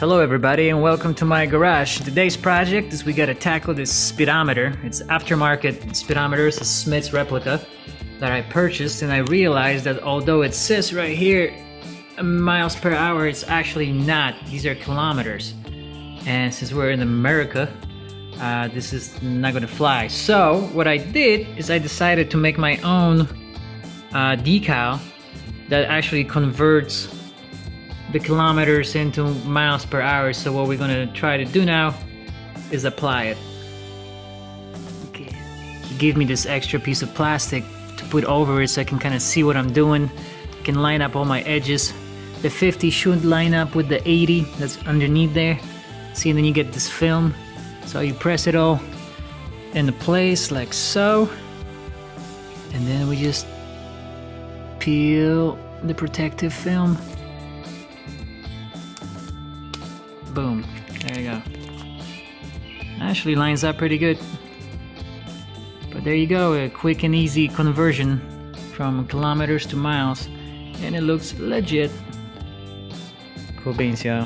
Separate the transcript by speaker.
Speaker 1: Hello everybody and welcome to my garage. Today's project is we gotta tackle this speedometer. It's aftermarket speedometer, it's a Smith's replica that I purchased, and I realized that although it says right here miles per hour, it's actually not. These are kilometers. And since we're in America, this is not gonna fly. So what I did is I decided to make my own decal that actually converts the kilometers into miles per hour. So what we're gonna try to do now is apply it. Okay. He gave me this extra piece of plastic to put over it so I can kind of see what I'm doing. I can line up all my edges. The 50 should line up with the 80 that's underneath there. See, and then you get this film. So you press it all into place like so. And then we just peel the protective film. Boom, there you go. Actually lines up pretty good. But there you go, a quick and easy conversion from kilometers to miles. And it looks legit. Cool beans, y'all.